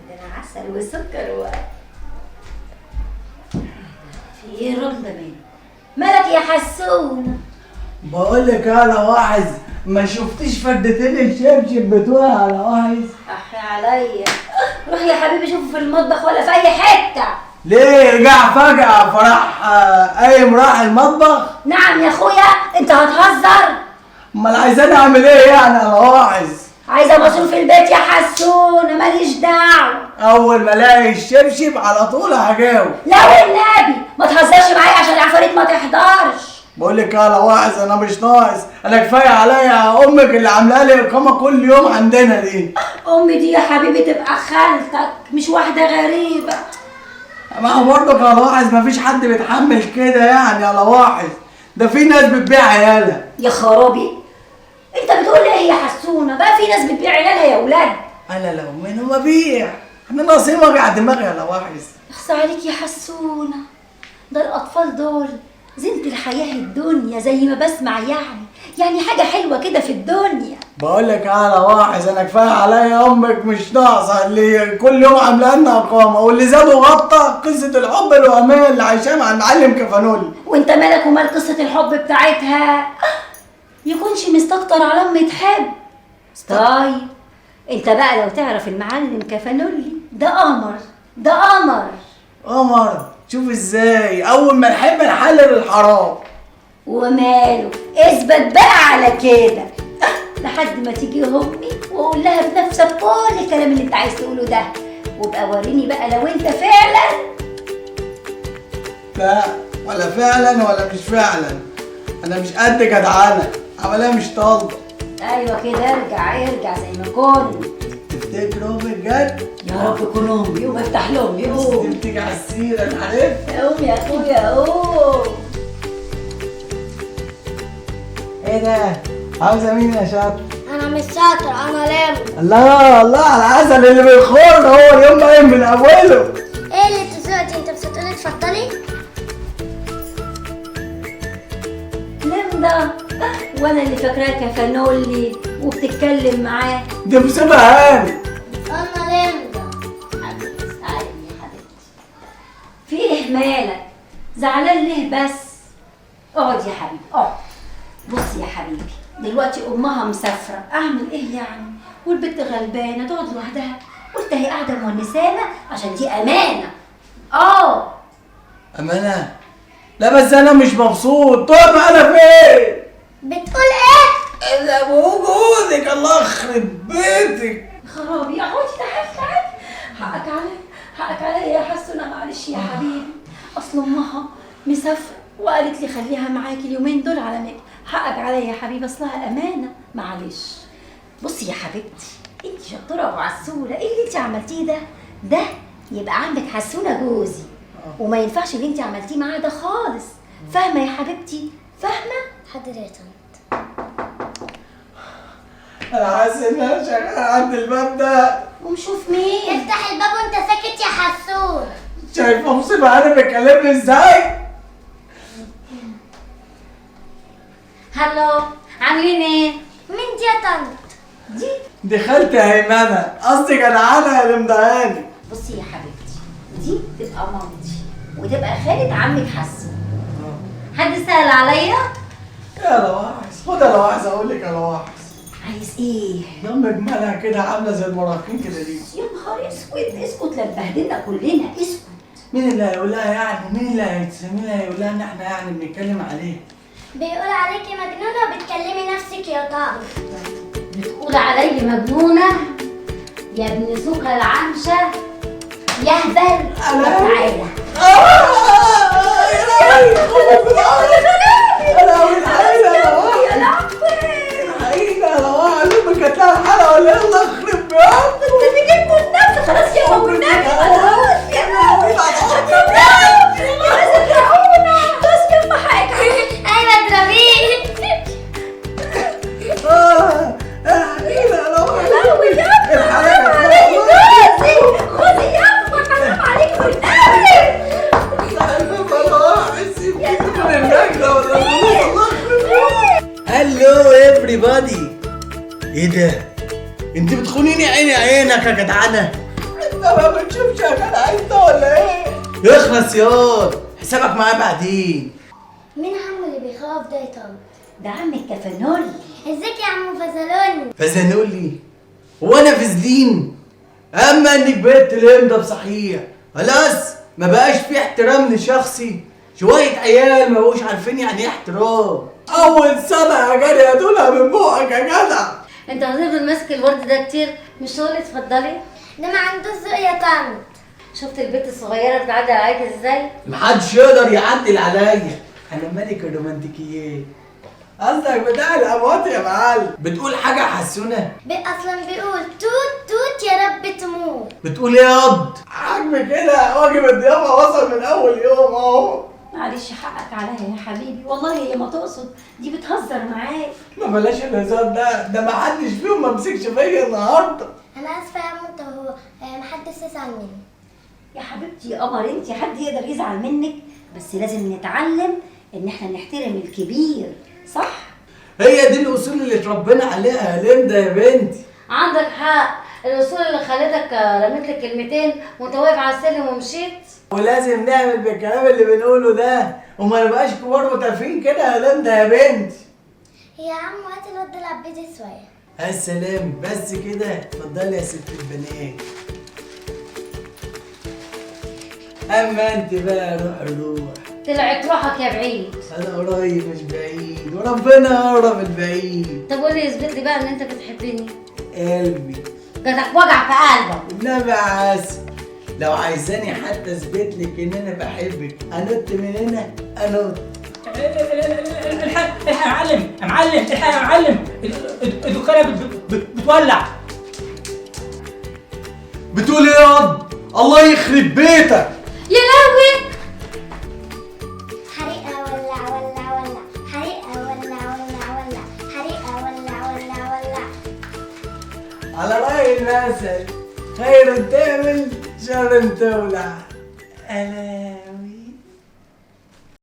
ده انا عسل وسكر في ايه رد مين؟ مالك يا حسون؟ بقول لك انا واعظ، ما شفتيش فدتين الشبشب بتوعي على واعظ؟ احي عليا، روح يا حبيبي شوفه في المطبخ ولا في اي حته. ليه رجع فجأة فراح قايم راح المطبخ؟ نعم يا اخويا، انت هتهزر؟ امال عايزاني اعمل ايه يعني يا واعظ؟ عايزه مصروف البيت يا حسون، ماليش دعوه. اول ما الاقي الشبشب على طول هجاوب. لا والنبي ما تهزرش معايا عشان العفاريت ما تحضرش. بقول لك يا واعظ انا مش ناقص، انا كفايه عليا امك اللي عامله لي اقامه كل يوم عندنا دي. امي دي يا حبيبي تبقى خالتك مش واحده غريبه. ما هو برضك يا واعظ مفيش حد بيتحمل كده يعني يا واعظ، ده في ناس بتبيع عيالها. يا خرابي، انت بتقول ايه يا حسونه؟ بقى في ناس بتبيع عيالها يا ولاد. انا لو منهم ابيع، احنا ناقصين وجع دماغ يا واعظ. اخصى عليك يا حسونه، ده الاطفال دول زينة الحياه الدنيا زي ما بسمع، يعني حاجه حلوه كده في الدنيا. بقول لك يا واعظ انا كفايه عليا امك مش ناقصه اللي كل يوم عامله لنا اقامه، واللي زاد وغطى قصه الحب الوهميه اللي عايشاها مع المعلم كفانولي. وانت مالك ومال قصه الحب بتاعتها؟ يكونش مستكتر على امي تحب. طيب انت بقى لو تعرف المعلم كفانولي ده قمر، ده قمر. قمر؟ شوف ازاي اول ما نحب نحلل الحرام. وماله، اثبت بقى على كده لحد ما تيجي امي واقول لها بنفسك كل الكلام اللي انت عايز تقوله ده، وابقى وريني بقى لو انت فعلا. لا ولا فعلا ولا مش فعلا، انا مش قد جدعانه، عمليه مش طالبه. ايوه كده، ارجع زي ما كنت. تفتكروا بجد؟ يا رب يكون امي، قوم افتح لامي، قوم. بتيجي على السيره انا عارف. قوم يا اخويا قوم. ايه ده؟ عاوزه مين يا شاطر؟ انا مش شاطر، انا لام. الله الله على العسل اللي بيخر، هو اليوم قايم من اوله. ايه اللي تسوقتي؟ انت مش هتقولي اتفضلي؟ لمده وانا اللي فاكراك كفانولي وبتتكلم معاه. دي مصيبه هاني. انا لام. حبيبتي تعالي يا حبيبتي، في ايه مالك؟ زعلان ليه بس؟ اقعد يا حبيبي اقعد. بص يا حبيبي، دلوقتي امها مسافره، اعمل ايه يعني؟ والبنت غلبانه تقعد لوحدها، قلت هي قاعده مونسانه عشان دي امانه. امانه؟ لا بس انا مش مبسوط، تقعد معانا فين؟ بتقول ايه؟ الا بوجودك، الله يخرب بيتك. خرابي، اقعدي تعالي حقك عليا يا حسونه، معلش يا حبيبي، اصل امها مسافره وقالت لي خليها معاكي اليومين دول على مكة. حقك عليا يا حبيبي، اصلها امانه، معلش. بصي يا حبيبتي، انت شطوره وعسوله، ايه اللي انت عملتيه ده يبقى عندك حسونه جوزي، وما ينفعش اللي انت عملتيه معاه ده خالص. فاهمه يا حبيبتي؟ فاهمه؟ حاضر يا طنط. انا حاسس ان انا شغال عند الباب ده. قوم شوف مين. افتح الباب وانت ساكت يا حسون. شايفه مصيبه انا بيكلمني ازاي؟ هلو، عاملين ايه؟ مين دي يا طنط؟ دي خالتي هيمنه، قصدي جدعانه اللي مضايقاني. بصي يا حبيبتي، دي تبقى مامتي وتبقى خالة عمك حسون. حد سأل عليا؟ يا لواحظ خد يا لواحظ، اقول لك يا لواحظ. عايز ايه؟ دمك مالها كده عامله زي المراهقين كده ليه؟ يا نهار اسود، اسكت لا تبهدلنا كلنا، اسكت. مين اللي هيقول لها يعني؟ مين اللي هيقول لها ان احنا يعني بنتكلم عليه؟ بيقول عليكي مجنونة وبتكلمي نفسك يا طنط. بتقول علي مجنونة؟ يا ابن سكر العنشة يا هبل. تعالى. كانت لها الحلقه ولا ايه؟ الله يخرب بيتك. انت تجيب نفسك خلاص يا مولاك، خلاص يا ايوه اضربيه. خدي يما، حرام عليك والنبي. هلو everybody. ايه ده؟ انت بتخونيني عيني عينك يا جدعانه؟ ما بتشوفش يا جدع انت ولا ايه؟ اخلص ياض، حسابك معايا بعدين. مين عمو اللي بيخاف ده يا طارق؟ ده عم الكفنولي. ازيك يا عمو فزلوني؟ فزنولي هو انا فزلين؟ اما انك بقيت الامضه بصحيح، خلاص ما بقاش في احترام لشخصي. شويه عيال ما بقوش عارفين يعني ايه احترام. اول سنه يا جدع هاتولها من بقك يا جدع. انت هتفضل ماسك الورد ده كتير؟ مش تقولي اتفضلي؟ ده ما عندوش ذوق يا طنط. شفت البنت الصغيره بتعدي عليك ازاي؟ محدش يقدر يعدل عليا، انا ملك الرومانتيكيات. قصدك بتاع الاموات يا معلم. بتقول حاجه حسونه؟ اصلا بيقول توت توت يا رب تموت. بتقول ايه ياض؟ عاجبك كده واجب الضيافه وصل من اول يوم اهو. معلش حقك عليا يا حبيبي، والله هي ما تقصد، دي بتهزر معاك. ما بلاش الهزار ده ما حدش فيهم ما مسكش فيا النهارده. انا اسفه يا عمو انت هو محدش يزعل مني. يا حبيبتي يا قمر انت، حد يقدر يزعل منك؟ بس لازم نتعلم ان احنا نحترم الكبير، صح؟ هي دي الاصول اللي اتربينا عليها يا ليندا يا بنتي. عندك حق، الاصول اللي خلتك رميت لك كلمتين وانت واقف على السلم ومشيت. ولازم نعمل بالكلام اللي بنقوله ده وما نبقاش كبار وتافهين كده يا ليندا يا بنتي. يا عمو هات الواد العب بيدي شويه. السلام بس كده. اتفضلي يا ست البنات. اما انت بقى روح. طلعت روحك يا بعيد. انا قريب مش بعيد وربنا اقرب البعيد. طب قولي اثبت لي بقى ان انت بتحبني. قلبي جاتك وجع في قلبك. النبي عسل. لو عايزاني حتى اثبت لك ان انا بحبك انط من هنا انط. الحق يا معلم، يا معلم الحق يا معلم، الدكانه بتولع. بتقول ايه ياض؟ الله يخرب بيتك. يا لهوي، حريقه ولع ولع ولع، حريقه ولع ولع ولع، حريقه ولع ولع ولع. على رأي المثل خير تعمل شر تولع. ألاوي.